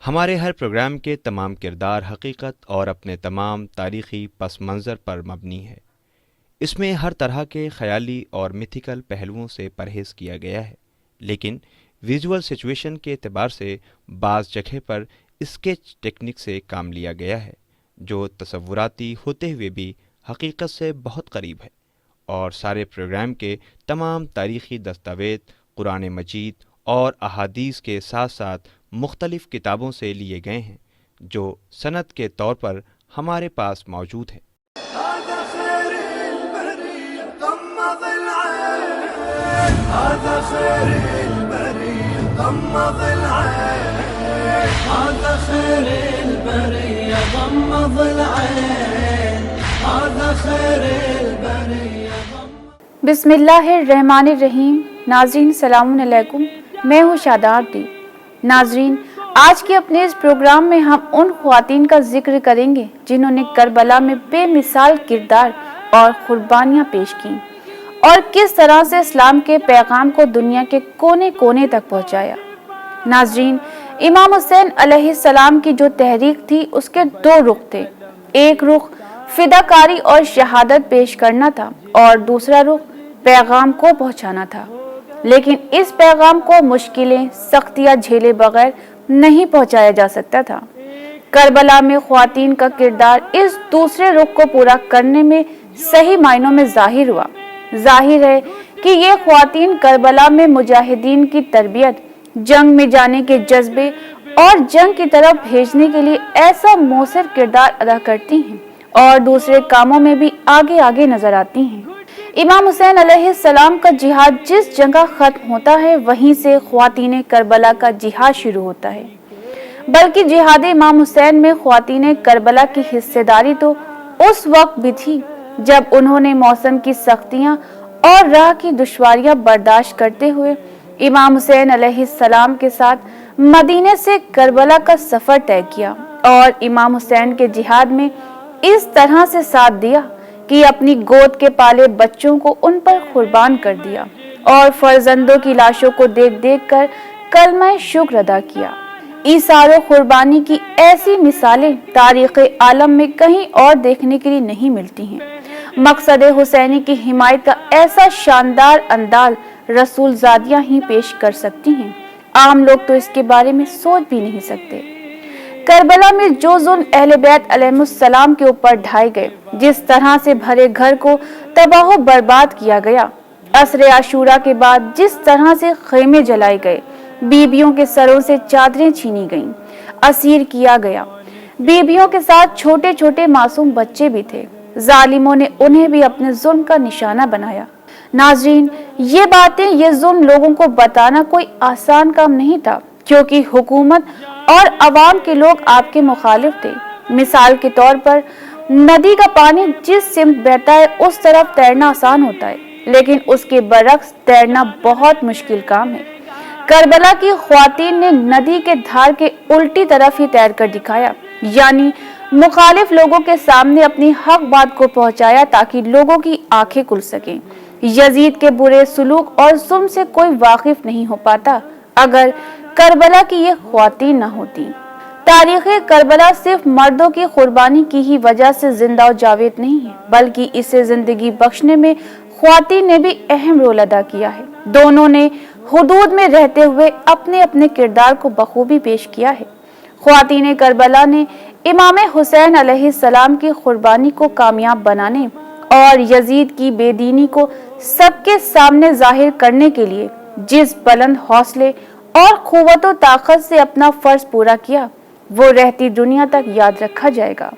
ہمارے ہر پروگرام کے تمام کردار حقیقت اور اپنے تمام تاریخی پس منظر پر مبنی ہے۔ اس میں ہر طرح کے خیالی اور میتھیکل پہلوؤں سے پرہیز کیا گیا ہے، لیکن ویژول سچویشن کے اعتبار سے بعض جگہ پر اسکیچ ٹیکنک سے کام لیا گیا ہے، جو تصوراتی ہوتے ہوئے بھی حقیقت سے بہت قریب ہے۔ اور سارے پروگرام کے تمام تاریخی دستاویز قرآن مجید اور احادیث کے ساتھ ساتھ مختلف کتابوں سے لیے گئے ہیں، جو سند کے طور پر ہمارے پاس موجود ہے۔ بسم اللہ الرحمن الرحیم۔ ناظرین السلام علیکم، میں ہوں شاداب دی۔ ناظرین، آج کے اپنے اس پروگرام میں ہم ان خواتین کا ذکر کریں گے جنہوں نے کربلا میں بے مثال کردار اور قربانیاں پیش کیں اور کس طرح سے اسلام کے پیغام کو دنیا کے کونے کونے تک پہنچایا۔ ناظرین، امام حسین علیہ السلام کی جو تحریک تھی اس کے دو رخ تھے۔ ایک رخ فداکاری اور شہادت پیش کرنا تھا اور دوسرا رخ پیغام کو پہنچانا تھا، لیکن اس پیغام کو مشکلیں سختیاں جھیلے بغیر نہیں پہنچایا جا سکتا تھا۔ کربلا میں خواتین کا کردار اس دوسرے رخ کو پورا کرنے میں صحیح معنوں میں ظاہر ہوا۔ ظاہر ہے کہ یہ خواتین کربلا میں مجاہدین کی تربیت، جنگ میں جانے کے جذبے اور جنگ کی طرف بھیجنے کے لیے ایسا مؤثر کردار ادا کرتی ہیں اور دوسرے کاموں میں بھی آگے آگے نظر آتی ہیں۔ امام حسین علیہ السلام کا جہاد جس جگہ ختم ہوتا ہے وہیں سے خواتین کربلا کا جہاد شروع ہوتا ہے، بلکہ جہاد امام حسین میں خواتین کربلا کی حصہ داری تو اس وقت بھی تھی جب انہوں نے موسم کی سختیاں اور راہ کی دشواریاں برداشت کرتے ہوئے امام حسین علیہ السلام کے ساتھ مدینے سے کربلا کا سفر طے کیا اور امام حسین کے جہاد میں اس طرح سے ساتھ دیا کہ اپنی گود کے پالے بچوں کو ان پر قربان کر دیا اور فرزندوں کی لاشوں کو دیکھ دیکھ کر کلمہ شکر ادا کیا۔ ایثار و قربانی کی ایسی مثالیں تاریخ عالم میں کہیں اور دیکھنے کے لیے نہیں ملتی ہیں۔ مقصد حسینی کی حمایت کا ایسا شاندار انداز رسول زادیاں ہی پیش کر سکتی ہیں، عام لوگ تو اس کے بارے میں سوچ بھی نہیں سکتے۔ کربلا میں جو ظلم اہل بیت علیہ السلام کے اوپر ڈھائے گئے، جس طرح سے بھرے گھر کو تباہ و برباد کیا گیا، عصر عاشورہ کے بعد جس طرح سے خیمے جلائے گئے، بیبیوں کے سروں سے چادریں چھینی گئیں، اسیر کیا گیا، بیبیوں کے ساتھ چھوٹے چھوٹے معصوم بچے بھی تھے، ظالموں نے انہیں بھی اپنے ظلم کا نشانہ بنایا۔ ناظرین، یہ باتیں، یہ ظلم لوگوں کو بتانا کوئی آسان کام نہیں تھا، کیونکہ حکومت اور عوام کے لوگ آپ کے مخالف تھے۔ مثال کے طور پر ندی کا پانی جس سمت بہتا ہے اس طرف تیرنا آسان ہوتا ہے، لیکن اس کے برعکس تیرنا بہت مشکل کام ہے۔ کربلا کی خواتین نے ندی کے دھار کے الٹی طرف ہی تیر کر دکھایا، یعنی مخالف لوگوں کے سامنے اپنی حق بات کو پہنچایا تاکہ لوگوں کی آنکھیں کھل سکیں۔ یزید کے برے سلوک اور ظلم سے کوئی واقف نہیں ہو پاتا اگر کربلا کی یہ خواتین نہ ہوتی۔ تاریخ کربلا صرف مردوں کی قربانی کی ہی وجہ سے زندہ و جاوید نہیں ہے، بلکہ اسے زندگی بخشنے میں خواتین نے بھی اہم رول ادا کیا ہے۔ دونوں نے حدود میں رہتے ہوئے اپنے اپنے کردار کو بخوبی پیش کیا ہے۔ خواتین کربلا نے امام حسین علیہ السلام کی قربانی کو کامیاب بنانے اور یزید کی بے دینی کو سب کے سامنے ظاہر کرنے کے لیے جس بلند حوصلے اور قوت و طاقت سے اپنا فرض پورا کیا، وہ رہتی دنیا تک یاد رکھا جائے گا۔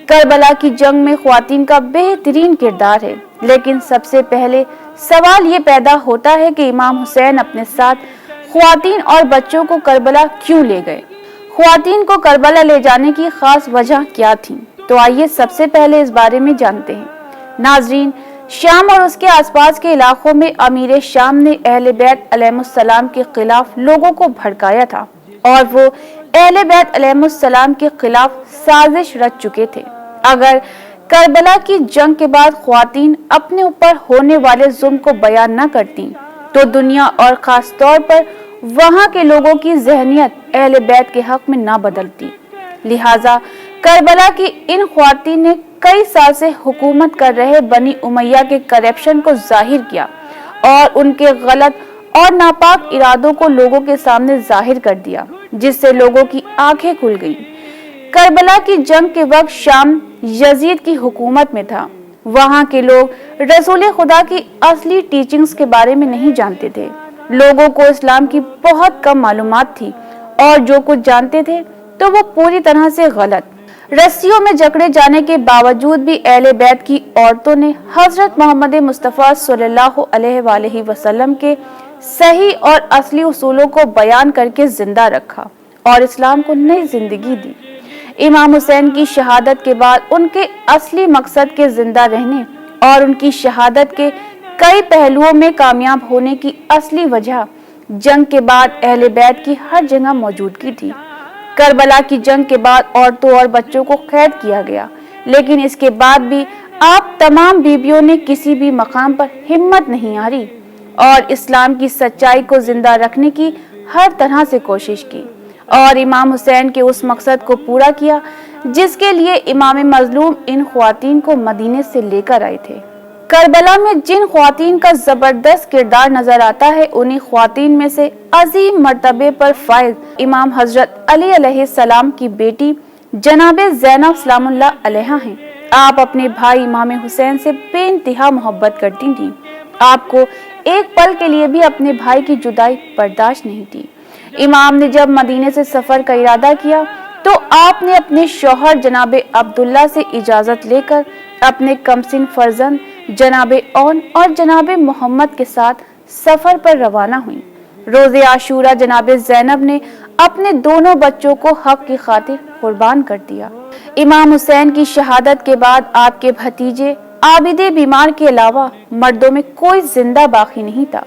کربلا کی جنگ میں خواتین کا بہترین کردار ہے، لیکن سب سے پہلے سوال یہ پیدا ہوتا ہے کہ امام حسین اپنے ساتھ خواتین اور بچوں کو کربلا کیوں لے گئے؟ خواتین کو کربلا لے جانے کی خاص وجہ کیا تھی؟ تو آئیے سب سے پہلے اس بارے میں جانتے ہیں۔ ناظرین، شام اور اس کے آس پاس کے علاقوں میں امیر شام نے اہل بیت علیہ السلام کے خلاف لوگوں کو بھڑکایا تھا اور وہ اہل بیت علیہ السلام کے خلاف سازش رچ چکے تھے۔ اگر کربلا کی جنگ کے بعد خواتین اپنے اوپر ہونے والے ظلم کو بیان نہ کرتی تو دنیا اور خاص طور پر وہاں کے لوگوں کی ذہنیت اہل بیت کے حق میں نہ بدلتی۔ لہٰذا کربلا کی ان خواتین نے کئی سال سے حکومت کر رہے بنی امیہ کے کرپشن کو ظاہر کیا اور ان کے غلط اور ناپاک ارادوں کو لوگوں کے سامنے ظاہر کر دیا، جس سے لوگوں کی آنکھیں کھل گئیں۔ کربلا کی جنگ کے وقت شام یزید کی حکومت میں تھا۔ وہاں کے لوگ رسول خدا کی اصلی ٹیچنگز کے بارے میں نہیں جانتے تھے۔ لوگوں کو اسلام کی بہت کم معلومات تھی اور جو کچھ جانتے تھے تو وہ پوری طرح سے غلط۔ رسیوں میں جکڑے جانے کے باوجود بھی اہل بیت کی عورتوں نے حضرت محمد مصطفیٰ صلی اللہ علیہ وآلہ وسلم کے صحیح اور اصلی اصولوں کو بیان کر کے زندہ رکھا اور اسلام کو نئی زندگی دی۔ امام حسین کی شہادت کے بعد ان کے اصلی مقصد کے زندہ رہنے اور ان کی شہادت کے کئی پہلوؤں میں کامیاب ہونے کی اصلی وجہ جنگ کے بعد اہل بیت کی ہر جگہ موجودگی تھی۔ کربلا کی جنگ کے بعد عورتوں اور بچوں کو قید کیا گیا، لیکن اس کے بعد بھی آپ تمام بیبیوں نے کسی بھی مقام پر ہمت نہیں ہاری اور اسلام کی سچائی کو زندہ رکھنے کی ہر طرح سے کوشش کی اور امام حسین کے اس مقصد کو پورا کیا جس کے لیے امام مظلوم ان خواتین کو مدینے سے لے کر آئے تھے۔ کربلا میں جن خواتین کا زبردست کردار نظر آتا ہے انہی خواتین میں سے عظیم مرتبے پر فائز امام حضرت علی علیہ السلام کی بیٹی جناب زینب سلام اللہ علیہا ہیں۔ آپ اپنے بھائی امام حسین سے بے انتہا محبت کرتی تھیں۔ آپ کو ایک پل کے لیے بھی اپنے بھائی کی جدائی برداشت نہیں تھی۔ امام نے جب مدینے سے سفر کا ارادہ کیا تو آپ نے اپنے شوہر جناب عبداللہ سے اجازت لے کر اپنے کمسن فرزند جناب اون اور جناب محمد کے ساتھ سفر پر روانہ ہوئی۔ روز عاشورہ جناب زینب نے اپنے دونوں بچوں کو حق کی خاطر قربان کر دیا۔ امام حسین کی شہادت کے بعد آپ کے بھتیجے عابد بیمار کے علاوہ مردوں میں کوئی زندہ باقی نہیں تھا،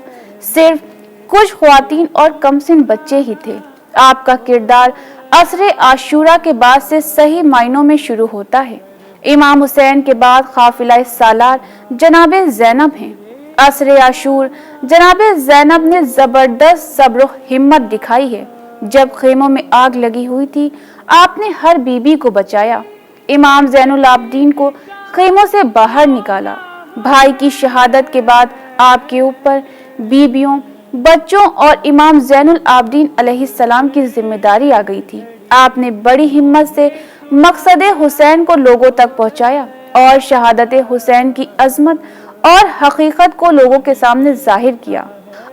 صرف کچھ خواتین اور کمسن بچے ہی تھے۔ آپ کا کردار عصر عاشورہ کے بعد سے صحیح معنوں میں شروع ہوتا ہے۔ امام حسین کے بعد قافلہ سالار جناب زینب ہیں۔ عصر عاشور جناب زینب نے زبردست صبر و ہمت دکھائی ہے۔ جب خیموں میں آگ لگی ہوئی تھی آپ نے ہر بیوی کو بچایا۔ امام زین العابدین کو خیموں سے باہر نکالا۔ بھائی کی شہادت کے بعد آپ کے اوپر بیویوں، بچوں اور امام زین العابدین علیہ السلام کی ذمہ داری آ گئی تھی۔ آپ نے بڑی ہمت سے مقصد حسین کو لوگوں تک پہنچایا اور شہادت حسین کی عظمت اور حقیقت کو لوگوں کے سامنے ظاہر کیا۔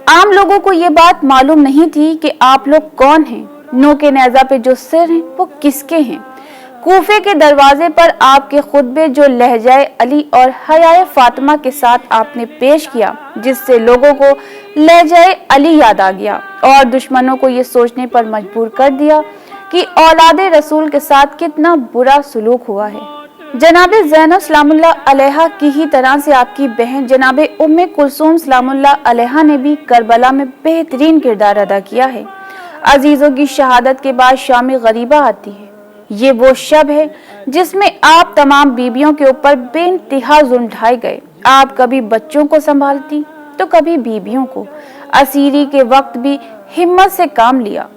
عام لوگوں کو یہ بات معلوم نہیں تھی کہ آپ لوگ کون ہیں، نو کے نیزہ پہ جو سر ہیں وہ کس کے ہیں۔ کوفے کے دروازے پر آپ کے خطبے جو لہجہ علی اور حیائے فاطمہ کے ساتھ آپ نے پیش کیا، جس سے لوگوں کو لہجہ علی یاد آ گیا اور دشمنوں کو یہ سوچنے پر مجبور کر دیا کہ اولاد رسول کے ساتھ کتنا برا سلوک ہوا ہے۔ جناب زینب سلام اللہ علیہا کی ہی طرح سے آپ کی بہن جناب ام کلثوم سلام اللہ علیہا نے بھی کربلا میں بہترین کردار ادا کیا ہے۔ عزیزوں کی شہادت کے بعد شام غریبہ آتی ہے۔ یہ وہ شب ہے جس میں آپ تمام بیبیوں کے اوپر بے انتہا ظلم ڈھائے گئے۔ آپ کبھی بچوں کو سنبھالتی تو کبھی بیبیوں کو۔ اسیری کے وقت بھی ہمت سے کام لیا۔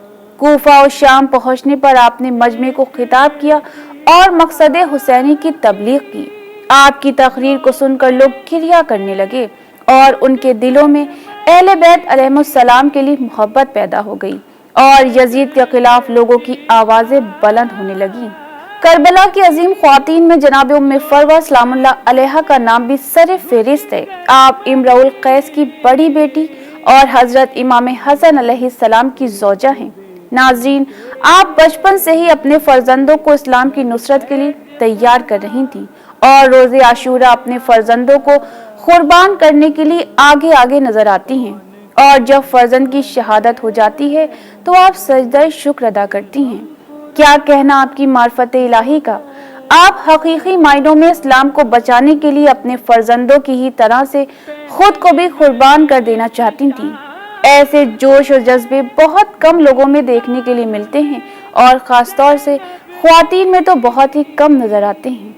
کوفہ اور شام پہنچنے پر آپ نے مجمع کو خطاب کیا اور مقصد حسینی کی تبلیغ کی۔ آپ کی تقریر کو سن کر لوگ کریا کرنے لگے اور ان کے دلوں میں اہل بیت علیہ السلام کے لیے محبت پیدا ہو گئی اور یزید کے خلاف لوگوں کی آوازیں بلند ہونے لگیں۔ کربلا کی عظیم خواتین میں جناب ام فروہ سلام اللہ علیہا کا نام بھی سر فہرست ہے۔ آپ امرؤ القیس کی بڑی بیٹی اور حضرت امام حسن علیہ السلام کی زوجہ ہیں۔ ناظرین، آپ بچپن سے ہی اپنے فرزندوں کو اسلام کی نصرت کے لیے تیار کر رہی تھیں اور روز عاشورہ اپنے فرزندوں کو قربان کرنے کے لیے آگے آگے نظر آتی ہیں، اور جب فرزند کی شہادت ہو جاتی ہے تو آپ سجدہ شکر ادا کرتی ہیں۔ کیا کہنا آپ کی معرفت الہی کا۔ آپ حقیقی معنوں میں اسلام کو بچانے کے لیے اپنے فرزندوں کی ہی طرح سے خود کو بھی قربان کر دینا چاہتی تھیں۔ ایسے جوش اور جذبے بہت کم لوگوں میں دیکھنے کے لیے ملتے ہیں اور خاص طور سے خواتین میں تو بہت ہی کم نظر آتے ہیں۔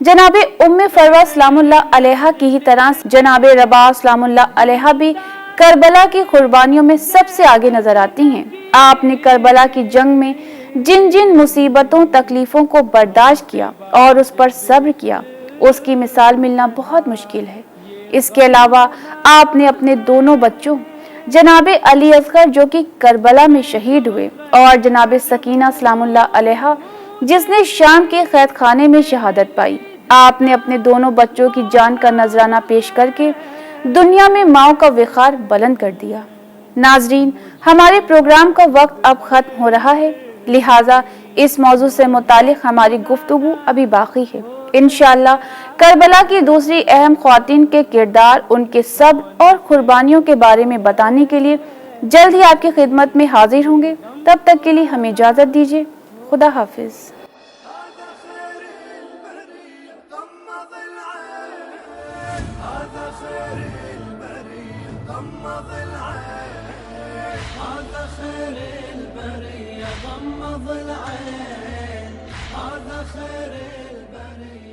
جناب ام فروہ سلام اللہ علیہا کی ہی طرح جناب رباح سلام اللہ علیہا بھی کربلا کی قربانیوں میں سب سے آگے نظر آتی ہیں۔ آپ نے کربلا کی جنگ میں جن جن مصیبتوں تکلیفوں کو برداشت کیا اور اس پر صبر کیا، اس کی مثال ملنا بہت مشکل ہے۔ اس کے علاوہ آپ نے اپنے دونوں بچوں جناب علی اصغر جو کہ کربلا میں شہید ہوئے اور جناب سکینہ سلام اللہ علیہا جس نے شام کے قید خانے میں شہادت پائی، آپ نے اپنے دونوں بچوں کی جان کا نذرانہ پیش کر کے دنیا میں ماؤں کا وقار بلند کر دیا۔ ناظرین، ہمارے پروگرام کا وقت اب ختم ہو رہا ہے، لہٰذا اس موضوع سے متعلق ہماری گفتگو ابھی باقی ہے۔ انشاءاللہ کربلا کی دوسری اہم خواتین کے کردار، ان کے صبر اور قربانیوں کے بارے میں بتانے کے لیے جلد ہی آپ کی خدمت میں حاضر ہوں گے۔ تب تک کے لیے ہمیں اجازت دیجیے۔ خدا حافظ۔ غمض العين هذا خير البرية